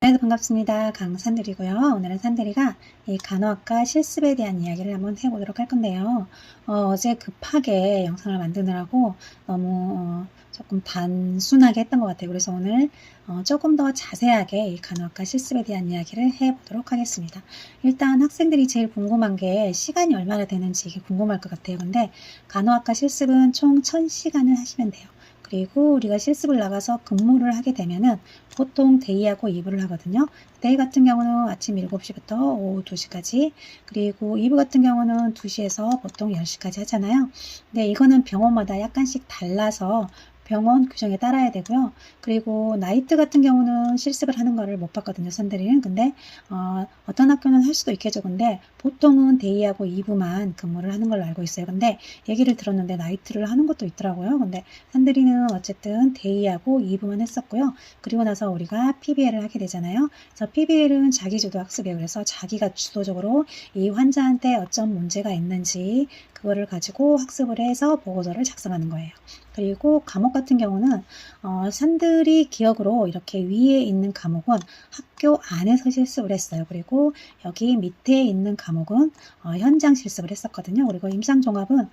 네, 반갑습니다. 강산들이고요. 오늘은 산들이가 이 간호학과 실습에 대한 이야기를 한번 해보도록 할 건데요. 어제 급하게 영상을 만드느라고 너무 조금 단순하게 했던 것 같아요. 그래서 오늘 조금 더 자세하게 이 간호학과 실습에 대한 이야기를 해보도록 하겠습니다. 일단 학생들이 제일 궁금한 게 시간이 얼마나 되는지 이게 궁금할 것 같아요. 근데 간호학과 실습은 총 1000시간을 하시면 돼요. 그리고 우리가 실습을 나가서 근무를 하게 되면은 보통 데이하고 2부를 하거든요. 데이 같은 경우는 아침 7시부터 오후 2시까지, 그리고 2부 같은 경우는 2시에서 보통 10시까지 하잖아요. 근데 이거는 병원마다 약간씩 달라서 병원 규정에 따라야 되고요. 그리고 나이트 같은 경우는 실습을 하는 거를 못 봤거든요, 선들이는. 근데 어떤 학교는 할 수도 있겠죠. 근데 보통은 데이하고 2부만 근무를 하는 걸로 알고 있어요. 근데 얘기를 들었는데 나이트를 하는 것도 있더라고요. 근데 산들이는 어쨌든 데이하고 2부만 했었고요. 그리고 나서 우리가 PBL을 하게 되잖아요. 그래서 PBL은 자기주도 학습이에요. 그래서 자기가 주도적으로 이 환자한테 어떤 문제가 있는지 그거를 가지고 학습을 해서 보고서를 작성하는 거예요. 그리고 과목 같은 경우는 산들이 기억으로 이렇게 위에 있는 과목은 학교 안에서 실습을 했어요. 그리고 여기 밑에 있는 과목은 현장 실습을 했었거든요. 그리고 임상종합은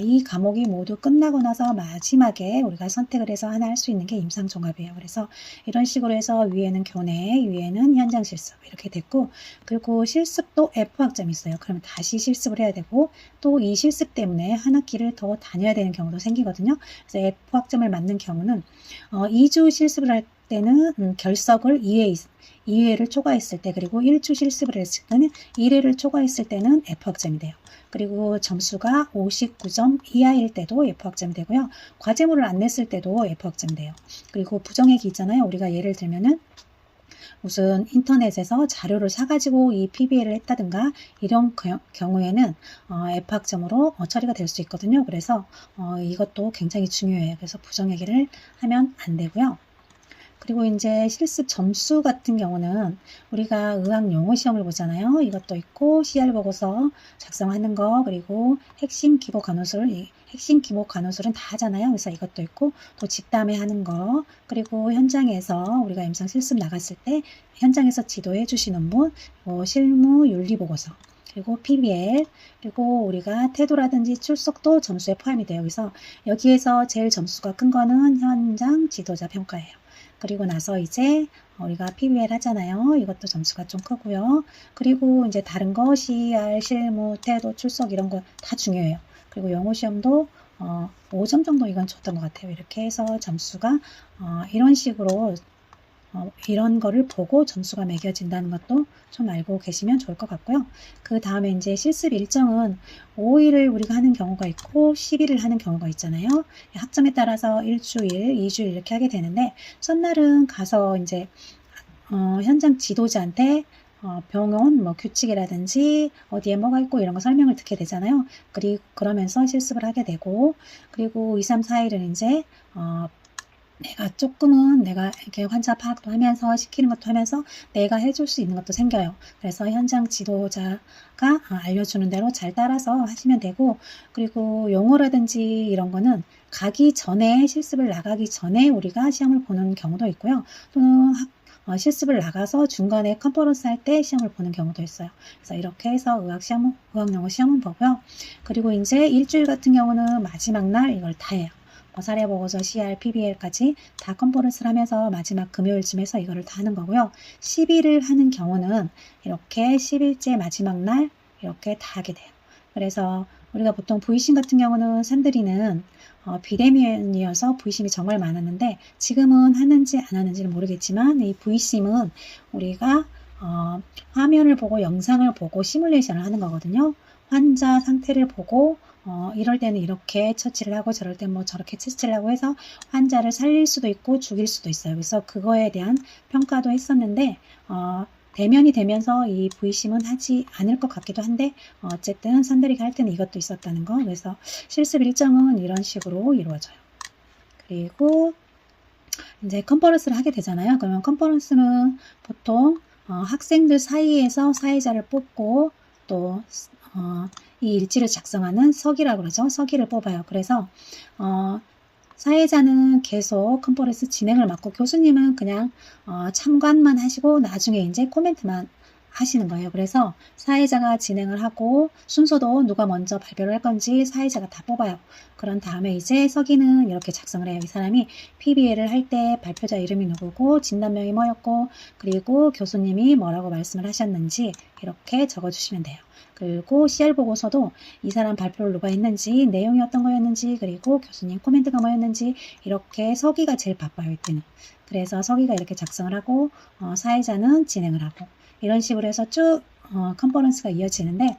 이 과목이 모두 끝나고 나서 마지막에 우리가 선택을 해서 하나 할 수 있는 게 임상종합이에요. 그래서 이런 식으로 해서 위에는 교내, 위에는 현장 실습 이렇게 됐고, 그리고 실습도 F학점이 있어요. 그러면 다시 실습을 해야 되고, 또 이 실습 때문에 한 학기를 더 다녀야 되는 경우도 생기거든요. 그래서 F학점을 맞는 경우는 2주 실습을 할 때는 결석을 2회를 초과했을 때, 그리고 1주 실습을 했을 때는 1회를 초과했을 때는 F학점이 돼요. 그리고 점수가 59점 이하일 때도 F학점이 되고요. 과제물을 안 냈을 때도 F학점이 돼요. 그리고 부정액이 있잖아요. 우리가 예를 들면은 무슨 인터넷에서 자료를 사가지고 이 PBL을 했다든가 이런 경우에는 F학점으로 처리가 될 수 있거든요. 그래서 이것도 굉장히 중요해요. 그래서 부정얘기를 하면 안 되고요. 그리고 이제 실습 점수 같은 경우는 우리가 의학 용어 시험을 보잖아요. 이것도 있고 CR 보고서 작성하는 거, 그리고 핵심 기복 간호술, 핵심 기복 간호술은 다 하잖아요. 그래서 이것도 있고, 또 집담회 하는 거, 그리고 현장에서 우리가 임상 실습 나갔을 때 현장에서 지도해 주시는 분, 실무 윤리 보고서, 그리고 PBL, 그리고 우리가 태도라든지 출석도 점수에 포함이 돼요. 그래서 여기에서 제일 점수가 큰 거는 현장 지도자 평가예요. 그리고 나서 이제 우리가 PBL 하잖아요. 이것도 점수가 좀 크고요. 그리고 이제 다른 거 CR, 실무, 태도, 출석 이런 거 다 중요해요. 그리고 영어 시험도 5점 정도 이건 줬던 것 같아요. 이렇게 해서 점수가 이런 식으로 이런 거를 보고 점수가 매겨진다는 것도 좀 알고 계시면 좋을 것 같고요. 그 다음에 이제 실습 일정은 5일을 우리가 하는 경우가 있고 10일을 하는 경우가 있잖아요. 학점에 따라서 일주일, 2주일 이렇게 하게 되는데, 첫날은 가서 이제 현장 지도자한테 병원 규칙이라든지 어디에 뭐가 있고 이런 거 설명을 듣게 되잖아요. 그러면서 실습을 하게 되고, 그리고 2, 3, 4일은 이제 내가 조금은 내가 이렇게 환자 파악도 하면서 시키는 것도 하면서 내가 해줄 수 있는 것도 생겨요. 그래서 현장 지도자가 알려주는 대로 잘 따라서 하시면 되고, 그리고 용어라든지 이런 거는 가기 전에, 실습을 나가기 전에 우리가 시험을 보는 경우도 있고요. 또는 실습을 나가서 중간에 컨퍼런스 할 때 시험을 보는 경우도 있어요. 그래서 이렇게 해서 의학영어 시험은 보고요. 그리고 이제 일주일 같은 경우는 마지막 날 이걸 다 해요. 사례보고서, CR, PBL까지 다 컨퍼런스를 하면서 마지막 금요일쯤에서 이거를 다 하는 거고요. 10일을 하는 경우는 이렇게 10일째 마지막 날 이렇게 다 하게 돼요. 그래서 우리가 보통 V심 같은 경우는 산들이는 비대면이어서 V심이 정말 많았는데, 지금은 하는지 안 하는지는 모르겠지만 이 V심은 우리가 화면을 보고 영상을 보고 시뮬레이션을 하는 거거든요. 환자 상태를 보고 이럴 때는 이렇게 처치를 하고 저럴 때 뭐 저렇게 처치를 하고 해서 환자를 살릴 수도 있고 죽일 수도 있어요. 그래서 그거에 대한 평가도 했었는데 대면이 되면서 이 V심은 하지 않을 것 같기도 한데, 어쨌든 산들이가 할 때는 이것도 있었다는 거. 그래서 실습 일정은 이런 식으로 이루어져요. 그리고 이제 컨퍼런스를 하게 되잖아요. 그러면 컨퍼런스는 보통 학생들 사이에서 사회자를 뽑고, 또 이 일지를 작성하는 서기라고 그러죠. 서기를 뽑아요. 그래서 사회자는 계속 컨퍼런스 진행을 맡고 교수님은 그냥 참관만 하시고 나중에 이제 코멘트만 하시는 거예요. 그래서 사회자가 진행을 하고 순서도 누가 먼저 발표를 할 건지 사회자가 다 뽑아요. 그런 다음에 이제 서기는 이렇게 작성을 해요. 이 사람이 PBL을 할 때 발표자 이름이 누구고 진단명이 뭐였고 그리고 교수님이 뭐라고 말씀을 하셨는지 이렇게 적어주시면 돼요. 그리고 CR 보고서도 이 사람 발표를 누가 했는지 내용이 어떤 거였는지 그리고 교수님 코멘트가 뭐였는지 이렇게 서기가 제일 바빠요. 이때는. 그래서 서기가 이렇게 작성을 하고 사회자는 진행을 하고 이런 식으로 해서 쭉 컨퍼런스가 이어지는데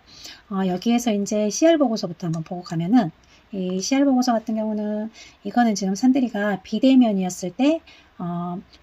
여기에서 이제 CR 보고서부터 한번 보고 가면은 이 CR 보고서 같은 경우는 이거는 지금 산들이가 비대면이었을 때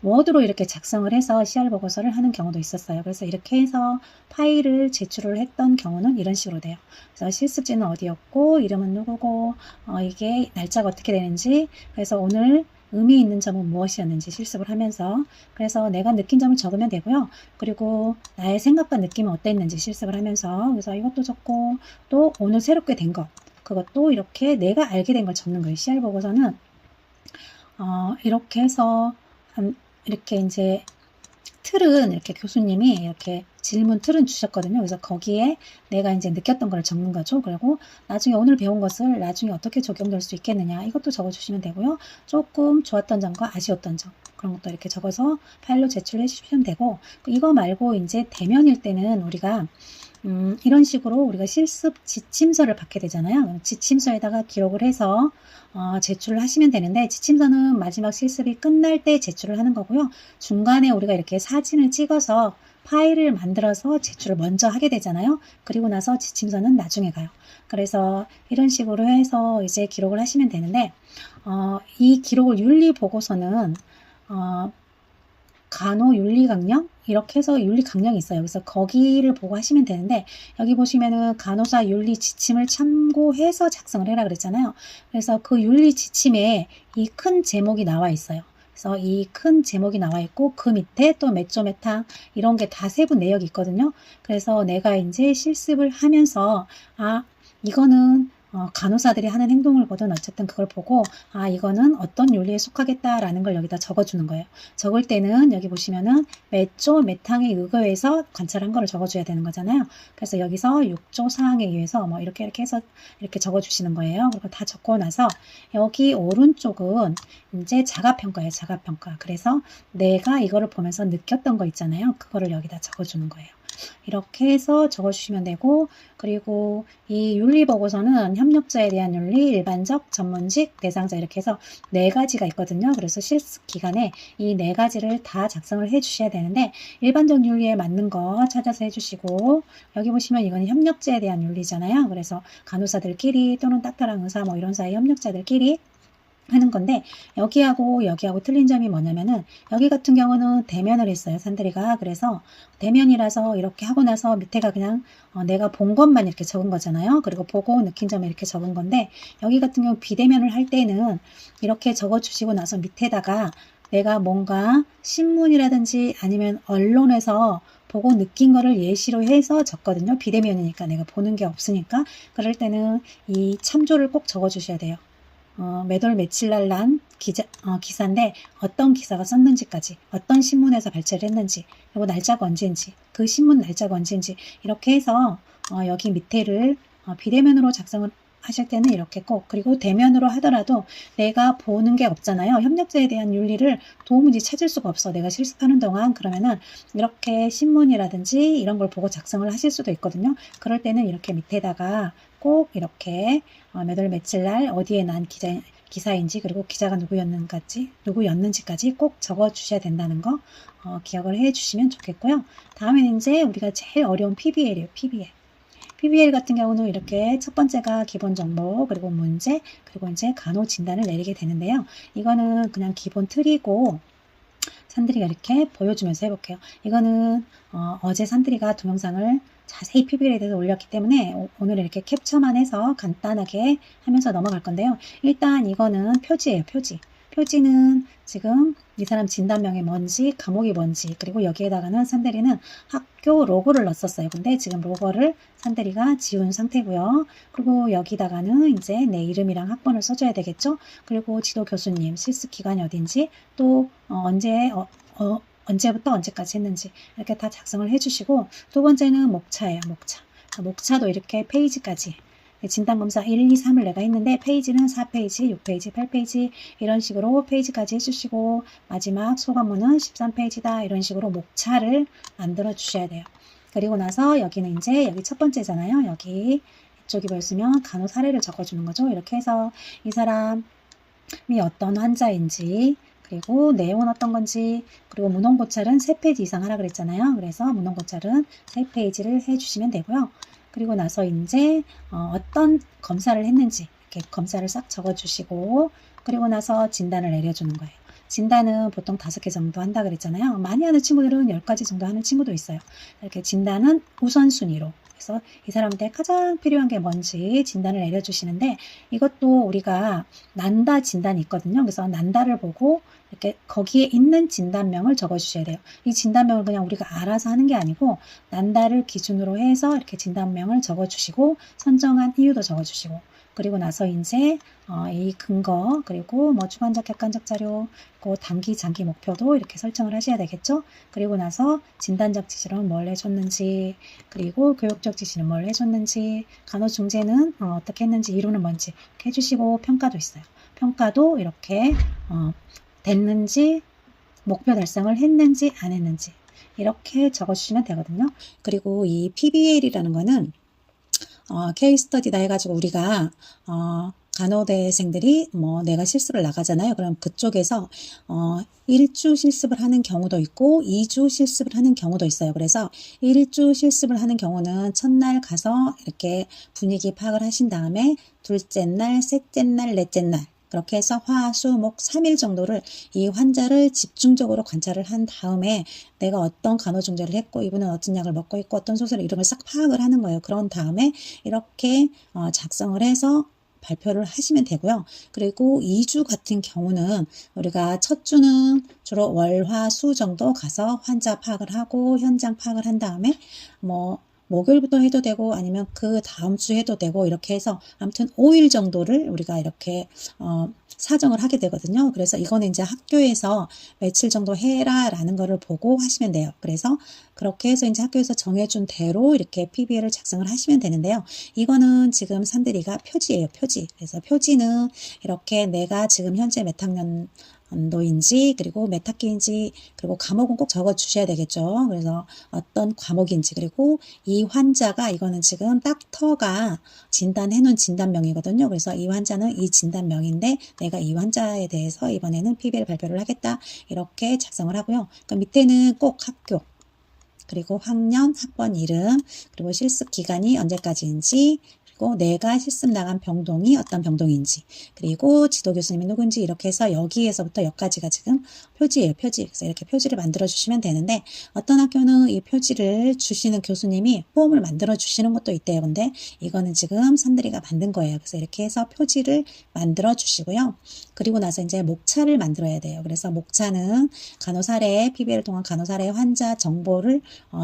워드로 이렇게 작성을 해서 CR 보고서를 하는 경우도 있었어요. 그래서 이렇게 해서 파일을 제출을 했던 경우는 이런 식으로 돼요. 그래서 실습지는 어디였고 이름은 누구고 이게 날짜가 어떻게 되는지 그래서 오늘 의미 있는 점은 무엇이었는지 실습을 하면서 그래서 내가 느낀 점을 적으면 되고요. 그리고 나의 생각과 느낌은 어땠는지 실습을 하면서 그래서 이것도 적고 또 오늘 새롭게 된 것 그것도 이렇게 내가 알게 된 걸 적는 거예요. CR 보고서는 이렇게 해서 이렇게 이제 틀은 이렇게 교수님이 이렇게 질문 틀은 주셨거든요. 그래서 거기에 내가 이제 느꼈던 걸 적는 거죠. 그리고 나중에 오늘 배운 것을 나중에 어떻게 적용될 수 있겠느냐 이것도 적어주시면 되고요. 조금 좋았던 점과 아쉬웠던 점 그런 것도 이렇게 적어서 파일로 제출해 주시면 되고 이거 말고 이제 대면일 때는 우리가 이런 식으로 우리가 실습 지침서를 받게 되잖아요. 지침서에다가 기록을 해서 제출을 하시면 되는데 지침서는 마지막 실습이 끝날 때 제출을 하는 거고요. 중간에 우리가 이렇게 사진을 찍어서 파일을 만들어서 제출을 먼저 하게 되잖아요. 그리고 나서 지침서는 나중에 가요. 그래서 이런 식으로 해서 이제 기록을 하시면 되는데 이 기록을 윤리보고서는 간호윤리강령 이렇게 해서 윤리강령이 있어요. 그래서 거기를 보고 하시면 되는데 여기 보시면은 간호사 윤리 지침을 참고해서 작성을 해라 그랬잖아요. 그래서 그 윤리 지침에 이 큰 제목이 나와 있어요. 그래서 이 큰 제목이 나와 있고 그 밑에 또 몇조 몇항 이런 게 다 세부 내역이 있거든요. 그래서 내가 이제 실습을 하면서 이거는 간호사들이 하는 행동을 보든 어쨌든 그걸 보고 이거는 어떤 윤리에 속하겠다라는 걸 여기다 적어주는 거예요. 적을 때는 여기 보시면은 몇 조 몇 항에 의거해서 관찰한 거를 적어줘야 되는 거잖아요. 그래서 여기서 6조 사항에 의해서 뭐 이렇게 해서 이렇게 적어주시는 거예요. 그리고 다 적고 나서 여기 오른쪽은 이제 자가평가예요. 자가평가. 그래서 내가 이거를 보면서 느꼈던 거 있잖아요. 그거를 여기다 적어주는 거예요. 이렇게 해서 적어주시면 되고 그리고 이 윤리보고서는 협력자에 대한 윤리, 일반적, 전문직, 대상자 이렇게 해서 4가지가 있거든요. 그래서 실습 기간에 이 4가지를 다 작성을 해 주셔야 되는데 일반적 윤리에 맞는 거 찾아서 해주시고 여기 보시면 이건 협력자에 대한 윤리잖아요. 그래서 간호사들끼리 또는 닥터랑 의사 뭐 이런 사이 협력자들끼리 하는 건데 여기하고 틀린 점이 뭐냐면은 여기 같은 경우는 대면을 했어요. 산들이가. 그래서 대면이라서 이렇게 하고 나서 밑에가 그냥 내가 본 것만 이렇게 적은 거잖아요. 그리고 보고 느낀 점을 이렇게 적은 건데 여기 같은 경우 비대면을 할 때는 이렇게 적어 주시고 나서 밑에다가 내가 뭔가 신문이라든지 아니면 언론에서 보고 느낀 거를 예시로 해서 적거든요. 비대면이니까 내가 보는 게 없으니까 그럴 때는 이 참조를 꼭 적어 주셔야 돼요. 몇 월 며칠 날 난 기사인데 어떤 기사가 썼는지까지 어떤 신문에서 발췌를 했는지 그리고 날짜가 언제인지 그 신문 날짜가 언제인지 이렇게 해서 여기 밑에를 비대면으로 작성을 하실 때는 이렇게 꼭 그리고 대면으로 하더라도 내가 보는 게 없잖아요. 협력자에 대한 윤리를 도무지 찾을 수가 없어. 내가 실습하는 동안 그러면은 이렇게 신문이라든지 이런 걸 보고 작성을 하실 수도 있거든요. 그럴 때는 이렇게 밑에다가 꼭 이렇게 몇 월 며칠 날 어디에 난 기사인지 그리고 기자가 누구였는지까지 꼭 적어 주셔야 된다는 거 기억을 해 주시면 좋겠고요. 다음에는 이제 우리가 제일 어려운 PBL이에요. PBL 같은 경우는 이렇게 첫 번째가 기본 정보 그리고 문제 그리고 이제 간호 진단을 내리게 되는데요. 이거는 그냥 기본 틀이고 산들이가 이렇게 보여주면서 해볼게요. 이거는 어제 산들이가 동영상을 자세히 PBL에 대해서 올렸기 때문에 오늘 이렇게 캡처만 해서 간단하게 하면서 넘어갈 건데요. 일단 이거는 표지예요. 표지. 표지는 지금 이 사람 진단명이 뭔지, 과목이 뭔지, 그리고 여기에다가는 산대리는 학교 로고를 넣었어요. 근데 지금 로고를 산대리가 지운 상태고요. 그리고 여기다가는 이제 내 이름이랑 학번을 써줘야 되겠죠. 그리고 지도 교수님, 실습 기간이 어딘지, 또 언제부터 언제까지 했는지 이렇게 다 작성을 해주시고, 두 번째는 목차예요. 목차도 이렇게 페이지까지 진단검사 1, 2, 3을 내가 했는데 페이지는 4페이지, 6페이지, 8페이지 이런 식으로 페이지까지 해주시고, 마지막 소감문은 13페이지다 이런 식으로 목차를 만들어 주셔야 돼요. 그리고 나서 여기는 이제 여기 첫 번째잖아요. 여기 이쪽이 보였으면 간호 사례를 적어주는 거죠. 이렇게 해서 이 사람이 어떤 환자인지, 그리고 내용은 어떤 건지, 그리고 문헌고찰은 3페이지 이상 하라 그랬잖아요. 그래서 문헌고찰은 3페이지를 해주시면 되고요. 그리고 나서 이제 어떤 검사를 했는지 이렇게 검사를 싹 적어주시고, 그리고 나서 진단을 내려주는 거예요. 진단은 보통 5개 정도 한다 그랬잖아요. 많이 하는 친구들은 10가지 정도 하는 친구도 있어요. 이렇게 진단은 우선순위로, 그래서 이 사람한테 가장 필요한 게 뭔지 진단을 내려주시는데, 이것도 우리가 난다 진단이 있거든요. 그래서 난다를 보고 이렇게 거기에 있는 진단명을 적어주셔야 돼요. 이 진단명을 그냥 우리가 알아서 하는 게 아니고 난다를 기준으로 해서 이렇게 진단명을 적어주시고 선정한 이유도 적어주시고, 그리고 나서 이제 이 근거, 그리고 뭐 주관적 객관적 자료, 그 단기 장기 목표도 이렇게 설정을 하셔야 되겠죠. 그리고 나서 진단적 지시는 뭘 해줬는지, 그리고 교육적 지시는 뭘 해줬는지, 간호중재는 어떻게 했는지, 이루는 뭔지 이렇게 해주시고, 평가도 있어요. 평가도 이렇게 됐는지, 목표 달성을 했는지 안 했는지 이렇게 적어주시면 되거든요. 그리고 이 PBL이라는 거는 케이스 스터디다 해가지고 우리가 간호대생들이 뭐 내가 실습을 나가잖아요. 그럼 그쪽에서 1주 실습을 하는 경우도 있고 2주 실습을 하는 경우도 있어요. 그래서 1주 실습을 하는 경우는 첫날 가서 이렇게 분위기 파악을 하신 다음에 둘째 날, 셋째 날, 넷째 날 그렇게 해서 화, 수, 목 3일 정도를 이 환자를 집중적으로 관찰을 한 다음에 내가 어떤 간호중재를 했고 이분은 어떤 약을 먹고 있고 어떤 소설을 이런 걸 싹 파악을 하는 거예요. 그런 다음에 이렇게 작성을 해서 발표를 하시면 되고요. 그리고 2주 같은 경우는 우리가 첫 주는 주로 월, 화, 수 정도 가서 환자 파악을 하고 현장 파악을 한 다음에 뭐 목요일부터 해도 되고 아니면 그 다음 주 해도 되고 이렇게 해서 아무튼 5일 정도를 우리가 이렇게 사정을 하게 되거든요. 그래서 이거는 이제 학교에서 며칠 정도 해라 라는 거를 보고 하시면 돼요. 그래서 그렇게 해서 이제 학교에서 정해준 대로 이렇게 PBL을 작성을 하시면 되는데요. 이거는 지금 산들이가 표지예요. 표지. 그래서 표지는 이렇게 내가 지금 현재 몇 학년 도인지, 그리고 몇 학기인지, 그리고 과목은 꼭 적어 주셔야 되겠죠. 그래서 어떤 과목인지, 그리고 이 환자가, 이거는 지금 닥터가 진단해 놓은 진단명이거든요. 그래서 이 환자는 이 진단명인데 내가 이 환자에 대해서 이번에는 PBL 발표를 하겠다 이렇게 작성을 하고요. 그 밑에는 꼭 학교, 그리고 학년, 학번 이름, 그리고 실습 기간이 언제까지인지, 그리고 내가 실습 나간 병동이 어떤 병동인지, 그리고 지도 교수님이 누군지, 이렇게 해서 여기에서부터 여기까지가 지금 표지예요. 표지. 그래서 이렇게 표지를 만들어 주시면 되는데, 어떤 학교는 이 표지를 주시는 교수님이 폼을 만들어 주시는 것도 있대요. 근데 이거는 지금 산들이가 만든 거예요. 그래서 이렇게 해서 표지를 만들어 주시고요. 그리고 나서 이제 목차를 만들어야 돼요. 그래서 목차는 간호사례, PBL을 통한 간호사례 환자 정보를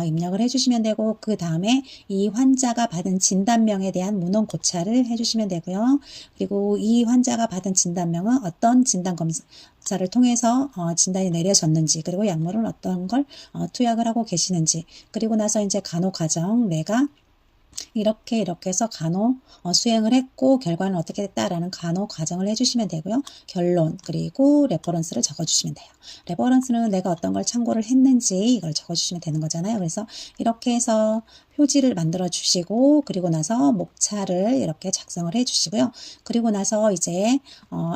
입력을 해주시면 되고, 그 다음에 이 환자가 받은 진단명에 대한 문헌 고찰을 해주시면 되고요. 그리고 이 환자가 받은 진단명은 어떤 진단검사를 통해서 진단이 내려졌는지, 그리고 약물은 어떤 걸 투약을 하고 계시는지, 그리고 나서 이제 간호과정, 내가 이렇게 해서 간호 수행을 했고 결과는 어떻게 됐다라는 간호 과정을 해주시면 되고요. 결론, 그리고 레퍼런스를 적어주시면 돼요. 레퍼런스는 내가 어떤 걸 참고를 했는지 이걸 적어주시면 되는 거잖아요. 그래서 이렇게 해서 표지를 만들어 주시고, 그리고 나서 목차를 이렇게 작성을 해 주시고요. 그리고 나서 이제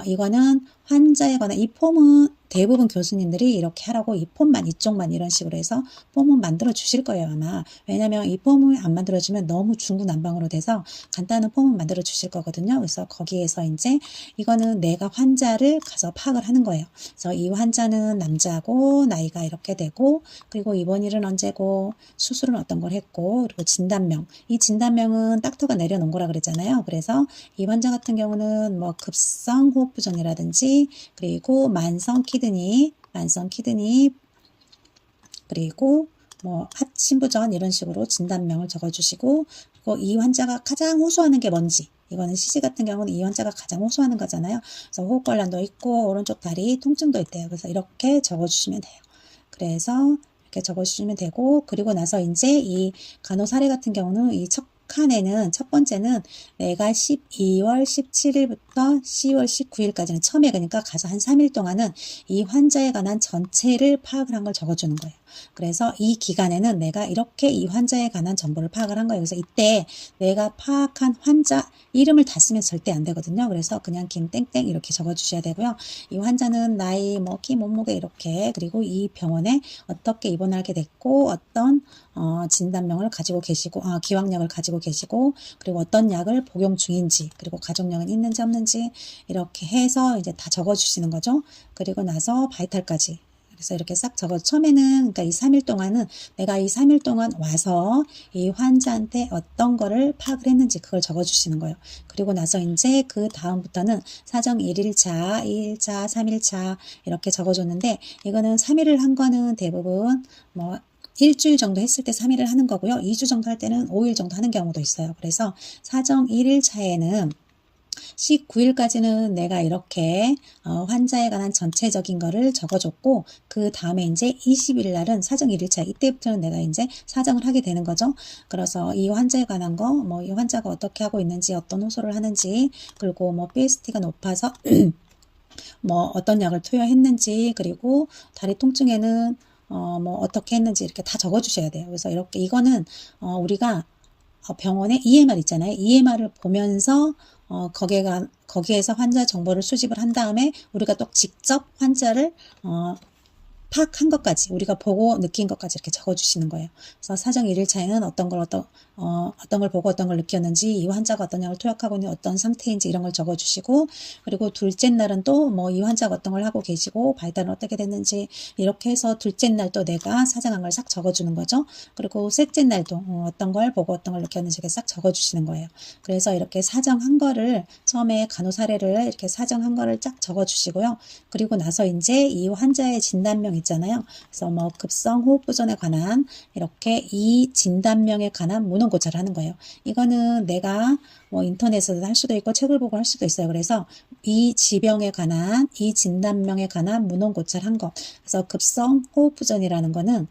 이거는 환자에 관한, 이 폼은 대부분 교수님들이 이렇게 하라고 이 폼만, 이쪽만 이런 식으로 해서 폼은 만들어 주실 거예요, 아마. 왜냐면 이 폼을 안 만들어 주면 너무 중구난방으로 돼서 간단한 폼은 만들어 주실 거거든요. 그래서 거기에서 이제 이거는 내가 환자를 가서 파악을 하는 거예요. 그래서 이 환자는 남자고 나이가 이렇게 되고, 그리고 입원일은 언제고, 수술은 어떤 걸 했고, 그리고 진단명. 이 진단명은 닥터가 내려놓은 거라 그랬잖아요. 그래서 이 환자 같은 경우는 뭐 급성 호흡부전이라든지 그리고 만성 키드니 그리고 뭐 하침부전 이런 식으로 진단명을 적어주시고, 그리고 이 환자가 가장 호소하는 게 뭔지, 이거는 CG 같은 경우는 이 환자가 가장 호소하는 거잖아요. 그래서 호흡곤란도 있고 오른쪽 다리 통증도 있대요. 그래서 이렇게 적어주시면 돼요. 그래서 이렇게 적어주시면 되고, 그리고 나서 이제 이 간호 사례 같은 경우는 이 첫 칸에는 첫 번째는 내가 12월 17일부터 10월 19일까지는 처음에, 그러니까 가서 한 3일 동안은 이 환자에 관한 전체를 파악을 한 걸 적어주는 거예요. 그래서 이 기간에는 내가 이렇게 이 환자에 관한 정보를 파악을 한 거예요. 그래서 이때 내가 파악한 환자 이름을 다 쓰면 절대 안 되거든요. 그래서 그냥 김땡땡 이렇게 적어주셔야 되고요. 이 환자는 나이, 뭐 키, 몸무게 이렇게, 그리고 이 병원에 어떻게 입원하게 됐고 어떤 진단명을 가지고 계시고 기왕약을 가지고 계시고, 그리고 어떤 약을 복용 중인지, 그리고 가족력은 있는지 없는지 이렇게 해서 이제 다 적어주시는 거죠. 그리고 나서 바이탈까지. 그래서 이렇게 싹 적어, 처음에는, 그러니까 이 3일 동안은 내가 이 3일 동안 와서 이 환자한테 어떤 거를 파악을 했는지 그걸 적어 주시는 거예요. 그리고 나서 이제 그 다음부터는 사정 1일차, 2일차, 3일차 이렇게 적어줬는데, 이거는 3일을 한 거는 대부분 뭐 일주일 정도 했을 때 3일을 하는 거고요. 2주 정도 할 때는 5일 정도 하는 경우도 있어요. 그래서 사정 1일차에는 19일까지는 내가 이렇게 환자에 관한 전체적인 거를 적어줬고, 그 다음에 이제 20일 날은 사정 1일차, 이때부터는 내가 이제 사정을 하게 되는 거죠. 그래서 이 환자에 관한 거, 뭐 이 환자가 어떻게 하고 있는지, 어떤 호소를 하는지, 그리고 뭐 PST가 높아서 뭐 어떤 약을 투여했는지, 그리고 다리 통증에는 뭐 어떻게 했는지 이렇게 다 적어주셔야 돼요. 그래서 이렇게 이거는 우리가 병원에 EMR 있잖아요. EMR을 보면서 거기에서 환자 정보를 수집을 한 다음에 우리가 또 직접 환자를 파악한 것까지, 우리가 보고 느낀 것까지 이렇게 적어주시는 거예요. 그래서 사정 1일차에는 어떤 걸 보고 어떤 걸 느꼈는지, 이 환자가 어떤 약을 투약하고 있는 어떤 상태인지 이런 걸 적어주시고, 그리고 둘째 날은 또 뭐 이 환자가 어떤 걸 하고 계시고 바이탈은 어떻게 됐는지 이렇게 해서 둘째 날 또 내가 사정한 걸 싹 적어주는 거죠. 그리고 셋째 날도 어떤 걸 보고 어떤 걸 느꼈는지 이렇게 싹 적어주시는 거예요. 그래서 이렇게 사정한 거를, 처음에 간호 사례를 이렇게 사정한 거를 쫙 적어주시고요. 그리고 나서 이제 이 환자의 진단명 있잖아요. 그래서 뭐 급성 호흡부전에 관한 이렇게 이 진단명에 관한 문헌고찰을 하는 거예요. 이거는 내가 뭐 인터넷에서 할 수도 있고 책을 보고 할 수도 있어요. 그래서 이 지병에 관한, 이 진단명에 관한 문헌고찰 한 거. 그래서 급성 호흡부전이라는 거는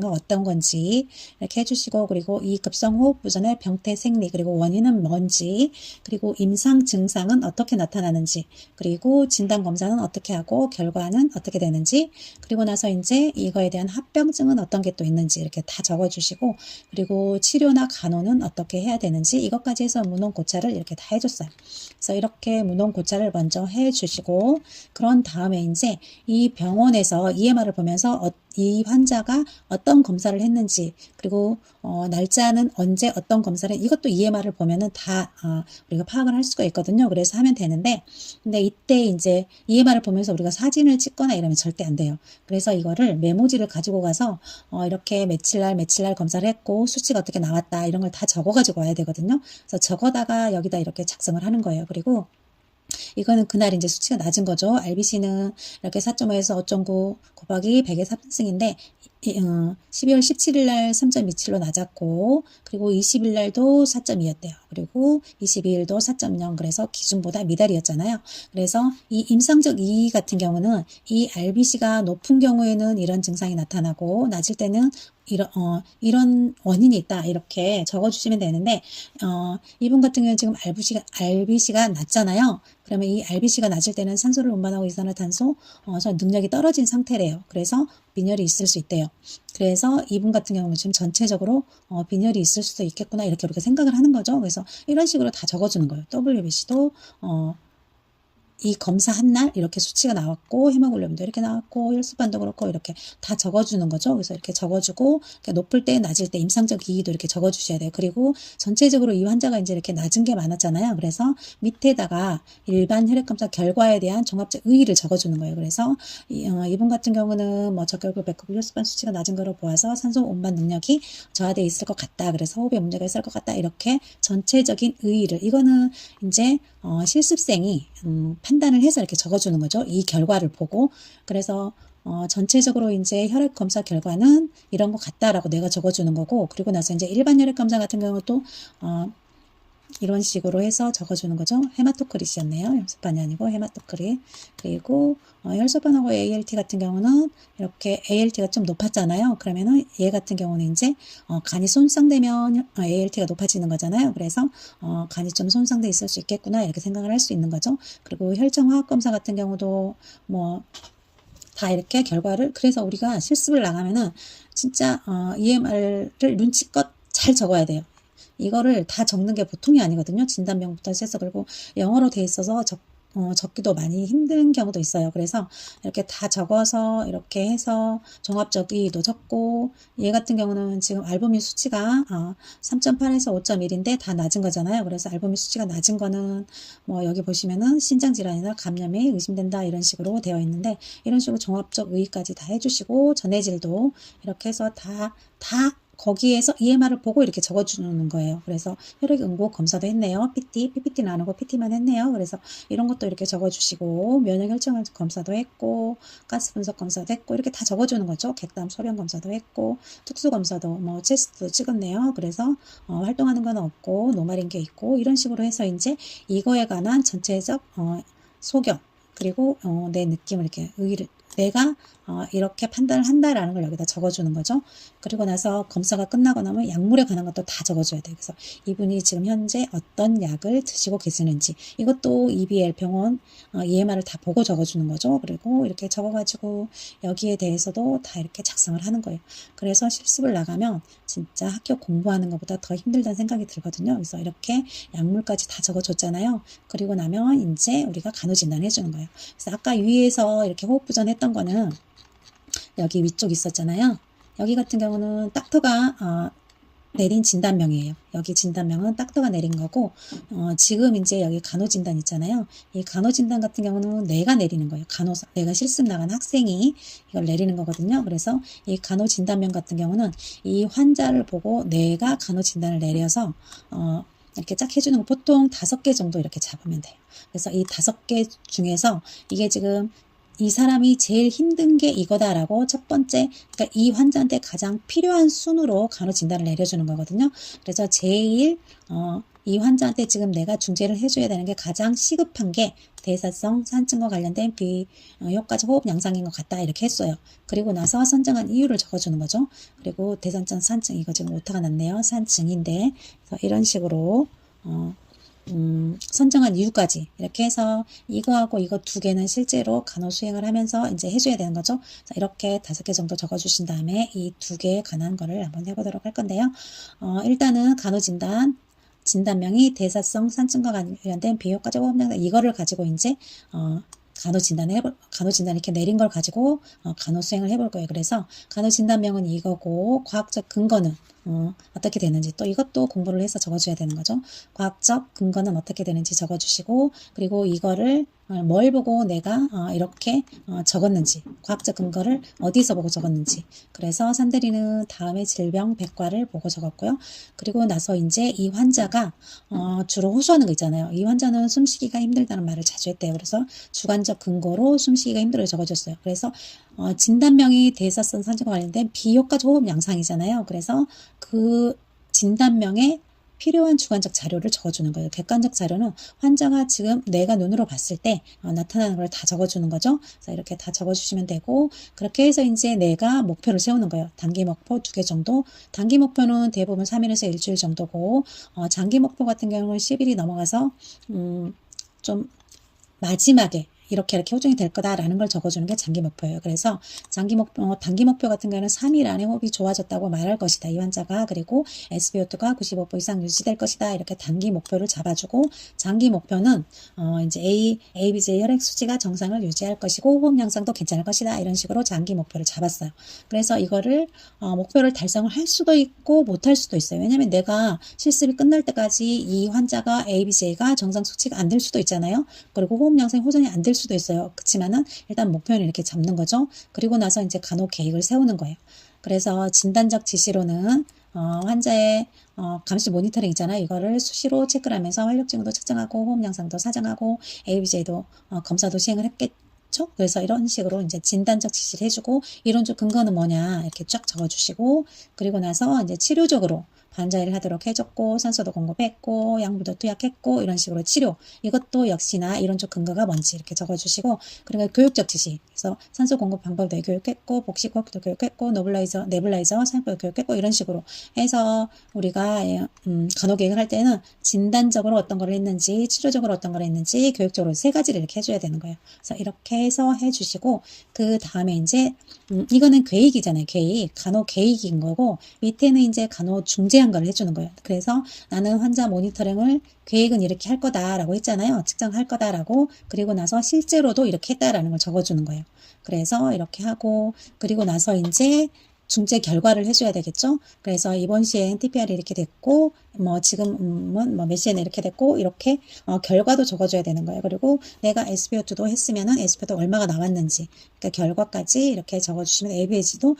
어떤 건지 이렇게 해주시고, 그리고 이 급성 호흡부전의 병태 생리, 그리고 원인은 뭔지, 그리고 임상 증상은 어떻게 나타나는지, 그리고 진단 검사는 어떻게 하고 결과는 어떻게 되는지, 그리고 나서 이제 이거에 대한 합병증은 어떤 게 또 있는지 이렇게 다 적어주시고, 그리고 치료나 간호는 어떻게 해야 되는지 이것까지 해서 문헌고찰을 이렇게 다 해줬어요. 그래서 이렇게 문헌고찰을 먼저 해주시고, 그런 다음에 이제 이 병원에서 EMR을 보면서 이 환자가 어떤 검사를 했는지, 그리고 날짜는 언제 어떤 검사를, 이것도 EMR을 보면은 다 우리가 파악을 할 수가 있거든요. 그래서 하면 되는데, 근데 이때 이제 EMR을 보면서 우리가 사진을 찍거나 이러면 절대 안 돼요. 그래서 이거를 메모지를 가지고 가서 이렇게 며칠 날 검사를 했고 수치가 어떻게 나왔다 이런 걸 다 적어 가지고 와야 되거든요. 그래서 적어다가 여기다 이렇게 작성을 하는 거예요. 그리고 이거는 그날 이제 수치가 낮은 거죠. RBC는 이렇게 4.5에서 5.9 곱하기 100의 3승인데 12월 17일 날 3.27로 낮았고, 그리고 20일 날도 4.2였대요. 그리고 22일도 4.0, 그래서 기준보다 미달이었잖아요. 그래서 이 임상적 이의 같은 경우는 이 RBC가 높은 경우에는 이런 증상이 나타나고 낮을 때는 이런 원인이 있다 이렇게 적어주시면 되는데, 이분 같은 경우는 지금 RBC가 낮잖아요. 그러면 이 RBC가 낮을 때는 산소를 운반하고 이산화탄소 능력이 떨어진 상태래요. 그래서 빈혈이 있을 수 있대요. 그래서 이분 같은 경우는 지금 전체적으로 빈혈이 있을 수도 있겠구나 이렇게 우리가 생각을 하는 거죠. 그래서 이런 식으로 다 적어주는 거예요. WBC도 이 검사한 날 이렇게 수치가 나왔고 헤모글로빈도 이렇게 나왔고 혈소판도 그렇고 이렇게 다 적어주는 거죠. 그래서 이렇게 적어주고 높을 때 낮을 때 임상적 기기도 이렇게 적어주셔야 돼요. 그리고 전체적으로 이 환자가 이제 이렇게 낮은 게 많았잖아요. 그래서 밑에다가 일반 혈액검사 결과에 대한 종합적 의의를 적어주는 거예요. 그래서 이분 같은 경우는 뭐 적혈구, 백혈구, 혈소판 수치가 낮은 거로 보아서 산소 운반 능력이 저하되어 있을 것 같다. 그래서 호흡에 문제가 있을 것 같다. 이렇게 전체적인 의의를 이거는 이제 실습생이 판단을 해서 이렇게 적어주는 거죠. 이 결과를 보고. 그래서 전체적으로 이제 혈액 검사 결과는 이런 것 같다라고 내가 적어주는 거고, 그리고 나서 이제 일반 혈액 검사 같은 경우도 이런 식으로 해서 적어주는 거죠. 헤마토크릿이었네요. 혈소판이 아니고 헤마토크릿. 그리고 혈소판하고 ALT 같은 경우는 이렇게 ALT가 좀 높았잖아요. 그러면은 얘 같은 경우는 이제 간이 손상되면 ALT가 높아지는 거잖아요. 그래서 간이 좀 손상돼 있을 수 있겠구나 이렇게 생각을 할 수 있는 거죠. 그리고 혈청 화학 검사 같은 경우도 뭐 다 이렇게 결과를, 그래서 우리가 실습을 나가면은 진짜 EMR을 눈치껏 잘 적어야 돼요. 이거를 다 적는 게 보통이 아니거든요. 진단명부터 해서. 그리고 영어로 돼 있어서 적기도 많이 힘든 경우도 있어요. 그래서 이렇게 다 적어서 이렇게 해서 종합적 의의도 적고, 얘 같은 경우는 지금 알부민 수치가 3.8에서 5.1인데 다 낮은 거잖아요. 그래서 알부민 수치가 낮은 거는 뭐 여기 보시면은 신장질환이나 감염이 의심된다 이런 식으로 되어 있는데, 이런 식으로 종합적 의의까지 다 해주시고 전해질도 이렇게 해서 다 거기에서 EMR을 보고 이렇게 적어주는 거예요. 그래서 혈액응고 검사도 했네요. PPT는 안 하고 PT만 했네요. 그래서 이런 것도 이렇게 적어주시고, 면역 혈청 검사도 했고, 가스 분석 검사도 했고, 이렇게 다 적어주는 거죠. 객담 소변 검사도 했고, 특수 검사도 뭐 체스트도 찍었네요. 그래서 활동하는 건 없고 노말인 게 있고, 이런 식으로 해서 이제 이거에 관한 전체적 소견, 그리고 내 느낌을 이렇게 의의를 내가 이렇게 판단을 한다라는 걸 여기다 적어주는 거죠. 그리고 나서 검사가 끝나고 나면 약물에 관한 것도 다 적어줘야 돼요. 그래서 이분이 지금 현재 어떤 약을 드시고 계시는지, 이것도 EBL 병원 EMR을 다 보고 적어주는 거죠. 그리고 이렇게 적어가지고 여기에 대해서도 다 이렇게 작성을 하는 거예요. 그래서 실습을 나가면 진짜 학교 공부하는 것보다 더 힘들다는 생각이 들거든요. 그래서 이렇게 약물까지 다 적어줬잖아요. 그리고 나면 이제 우리가 간호진단을 해주는 거예요. 그래서 아까 위에서 이렇게 호흡부전 했던 거는 여기 위쪽 있었잖아요. 여기 같은 경우는 닥터가 내린 진단명이에요. 여기 진단명은 닥터가 내린 거고, 지금 이제 여기 간호진단 있잖아요. 이 간호진단 같은 경우는 내가 내리는 거예요. 간호사, 내가 실습 나간 학생이 이걸 내리는 거거든요. 그래서 이 간호진단명 같은 경우는 이 환자를 보고 내가 간호진단을 내려서 이렇게 짝 해주는 거 보통 5개 정도 이렇게 잡으면 돼요. 그래서 이 5개 중에서 이게 지금 이 사람이 제일 힘든 게 이거다라고 첫 번째, 그러니까 이 환자한테 가장 필요한 순으로 간호 진단을 내려주는 거거든요. 그래서 제일 이 환자한테 지금 내가 중재를 해줘야 되는 게 가장 시급한 게 대사성 산증과 관련된 비효과적 호흡 양상인 것 같다 이렇게 했어요. 그리고 나서 선정한 이유를 적어주는 거죠. 그리고 대사성 산증, 이거 지금 오타가 났네요. 산증인데, 그래서 이런 식으로 선정한 이유까지 이렇게 해서 이거하고 이거 2개는 실제로 간호 수행을 하면서 이제 해줘야 되는 거죠. 자, 이렇게 5개 정도 적어주신 다음에 이 2개에 관한 거를 한번 해보도록 할 건데요. 일단은 간호진단, 진단명이 대사성 산증과 관련된 비효과적 호흡 양상, 이거를 가지고 이제 간호진단 이렇게 내린 걸 가지고 간호 수행을 해볼 거예요. 그래서 간호진단명은 이거고, 과학적 근거는 어떻게 되는지, 또 이것도 공부를 해서 적어줘야 되는 거죠. 과학적 근거는 어떻게 되는지 적어주시고, 그리고 이거를 뭘 보고 내가 이렇게 적었는지, 과학적 근거를 어디서 보고 적었는지. 그래서 산들이는 다음에 질병 백과를 보고 적었고요. 그리고 나서 이제 이 환자가 주로 호소하는 거 있잖아요. 이 환자는 숨쉬기가 힘들다는 말을 자주 했대요. 그래서 주관적 근거로 숨쉬기가 힘들어 적어줬어요. 그래서 진단명이 대사성 산증과 관련된 비효과적 호흡 양상이잖아요. 그래서 그 진단명에 필요한 주관적 자료를 적어주는 거예요. 객관적 자료는 환자가 지금 내가 눈으로 봤을 때 나타나는 걸 다 적어주는 거죠. 그래서 이렇게 다 적어주시면 되고, 그렇게 해서 이제 내가 목표를 세우는 거예요. 단기 목표 2개 정도. 단기 목표는 대부분 3일에서 일주일 정도고, 장기 목표 같은 경우는 10일이 넘어가서 좀 마지막에 이렇게 호전이 될 거다라는 걸 적어주는 게 장기 목표예요. 그래서 단기 목표 같은 경우는 3일 안에 호흡이 좋아졌다고 말할 것이다. 이 환자가. 그리고 SpO2가 95% 이상 유지될 것이다. 이렇게 단기 목표를 잡아주고, 장기 목표는 이제 ABJ 혈액 수치가 정상을 유지할 것이고 호흡 양상도 괜찮을 것이다. 이런 식으로 장기 목표를 잡았어요. 그래서 이거를 목표를 달성을 할 수도 있고 못할 수도 있어요. 왜냐면 내가 실습이 끝날 때까지 이 환자가 ABJ가 정상 수치가 안 될 수도 있잖아요. 그리고 호흡 양상이 호전이 안 될 수도 있어요. 그렇지만은 일단 목표는 이렇게 잡는 거죠. 그리고 나서 이제 간호 계획을 세우는 거예요. 그래서 진단적 지시로는 환자의 감시 모니터링 있잖아요. 이거를 수시로 체크를 하면서 활력 징후도 측정하고 호흡 양상도 사정하고 ABJ도 검사도 시행을 했겠죠. 그래서 이런 식으로 이제 진단적 지시를 해주고, 이론적 근거는 뭐냐 이렇게 쫙 적어주시고, 그리고 나서 이제 치료적으로 반자회를 하도록 해줬고, 산소도 공급했고, 약물도 투약했고, 이런 식으로 치료. 이것도 역시나 이론적 근거가 뭔지 이렇게 적어주시고, 그리고 교육적 지시. 그래서 산소 공급 방법도 교육했고, 복식 호흡도 교육했고, 네블라이저 사용법도 교육했고, 이런 식으로 해서 우리가 간호 계획을 할 때는 진단적으로 어떤 걸 했는지, 치료적으로 어떤 걸 했는지, 교육적으로 세 가지를 이렇게 해줘야 되는 거예요. 그래서 이렇게 해서 해주시고, 그 다음에 이제 이거는 계획이잖아요. 계획. 간호 계획인 거고, 밑에는 이제 간호 중재한 걸 해주는 거예요. 그래서 나는 환자 모니터링을 계획은 이렇게 할 거다라고 했잖아요. 측정할 거다라고. 그리고 나서 실제로도 이렇게 했다라는 걸 적어주는 거예요. 그래서 이렇게 하고, 그리고 나서 이제 중재 결과를 해줘야 되겠죠. 그래서 이번 시엔 TPR이 이렇게 됐고, 지금은 몇 시에는 이렇게 됐고, 이렇게 결과도 적어줘야 되는 거예요. 그리고 내가 SpO2도 했으면은 SpO2 얼마가 나왔는지, 그러니까 결과까지 이렇게 적어주시면, ABH도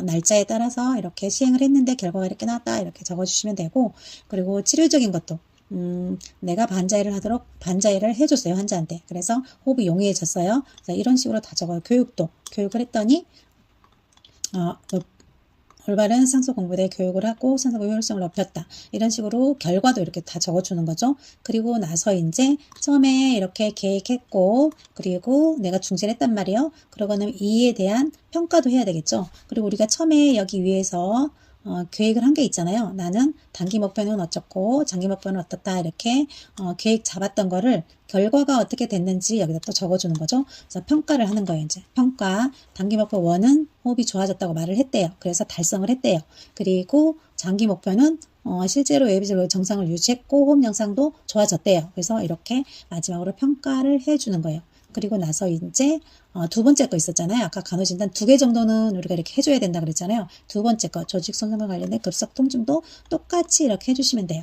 날짜에 따라서 이렇게 시행을 했는데 결과가 이렇게 나왔다 이렇게 적어주시면 되고, 그리고 치료적인 것도 내가 반자회를 해줬어요, 환자한테. 그래서 호흡이 용이해졌어요. 그래서 이런 식으로 다 적어요. 교육을 했더니 올바른 산소 공부에 교육을 하고 산소 공부 효율성을 높였다. 이런 식으로 결과도 이렇게 다 적어주는 거죠. 그리고 나서 이제 처음에 이렇게 계획했고, 그리고 내가 중재를 했단 말이에요. 그러고는 이에 대한 평가도 해야 되겠죠. 그리고 우리가 처음에 여기 위에서 계획을 한 게 있잖아요. 나는 단기 목표는 어쩌고 장기 목표는 어떻다 이렇게 계획 잡았던 거를 결과가 어떻게 됐는지 여기다 또 적어주는 거죠. 그래서 평가를 하는 거예요. 이제 평가 단기 목표 1은 호흡이 좋아졌다고 말을 했대요. 그래서 달성을 했대요. 그리고 장기 목표는 실제로 ABC로 정상을 유지했고 호흡 양상도 좋아졌대요. 그래서 이렇게 마지막으로 평가를 해주는 거예요. 그리고 나서 이제 두 번째 거 있었잖아요. 아까 간호진단 2개 정도는 우리가 이렇게 해줘야 된다 그랬잖아요. 두 번째 거 조직 손상과 관련된 급속 통증도 똑같이 이렇게 해주시면 돼요.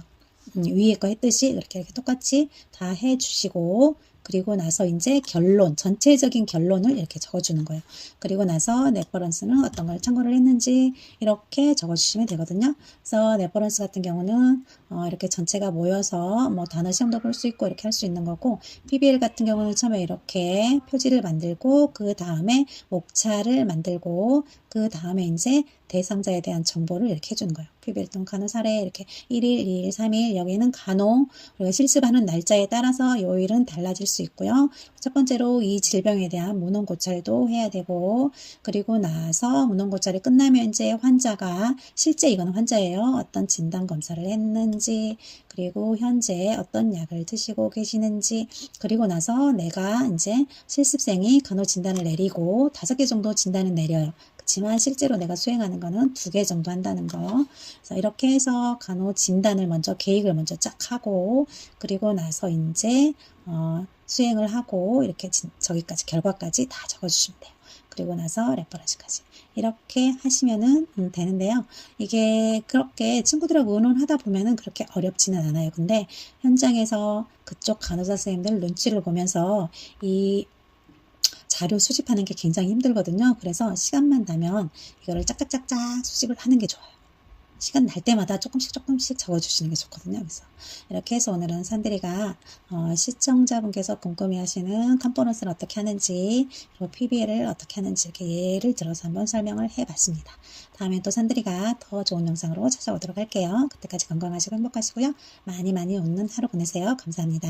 위에 거 했듯이 이렇게 똑같이 다 해주시고, 그리고 나서 이제 전체적인 결론을 이렇게 적어주는 거예요. 그리고 나서 레퍼런스는 어떤 걸 참고를 했는지 이렇게 적어주시면 되거든요. 그래서 레퍼런스 같은 경우는 이렇게 전체가 모여서 단어 시험도 볼 수 있고 이렇게 할 수 있는 거고, PBL 같은 경우는 처음에 이렇게 표지를 만들고, 그 다음에 목차를 만들고, 그 다음에 이제 대상자에 대한 정보를 이렇게 해주는 거예요. PBL 또는 간호 사례 이렇게 1일, 2일, 3일, 여기는 간호, 그리고 실습하는 날짜에 따라서 요일은 달라질 수 있고요. 첫 번째로 이 질병에 대한 문헌 고찰도 해야 되고, 그리고 나서 문헌 고찰이 끝나면 이제 환자가 실제 이거는 환자예요. 어떤 진단 검사를 했는지, 그리고 현재 어떤 약을 드시고 계시는지, 그리고 나서 내가 이제 실습생이 간호 진단을 내리고 5개 정도 진단을 내려요. 그렇지만 실제로 내가 수행하는 거는 2개 정도 한다는 거. 그래서 이렇게 해서 간호 진단을 먼저 계획을 먼저 쫙 하고, 그리고 나서 이제 수행을 하고 이렇게 저기까지 결과까지 다 적어주시면 돼요. 그리고 나서 레퍼런스까지 이렇게 하시면은 되는데요. 이게 그렇게 친구들하고 의논하다 보면은 그렇게 어렵지는 않아요. 근데 현장에서 그쪽 간호사 선생님들 눈치를 보면서 이 자료 수집하는 게 굉장히 힘들거든요. 그래서 시간만 나면 이거를 짝짝짝짝 수집을 하는 게 좋아요. 시간 날 때마다 조금씩 적어주시는 게 좋거든요. 그래서 이렇게 해서 오늘은 산들이가 시청자분께서 궁금해하시는 컴포넌스를 어떻게 하는지, 그리고 PBL을 어떻게 하는지 이렇게 예를 들어서 한번 설명을 해봤습니다. 다음에 또 산들이가 더 좋은 영상으로 찾아오도록 할게요. 그때까지 건강하시고 행복하시고요. 많이 웃는 하루 보내세요. 감사합니다.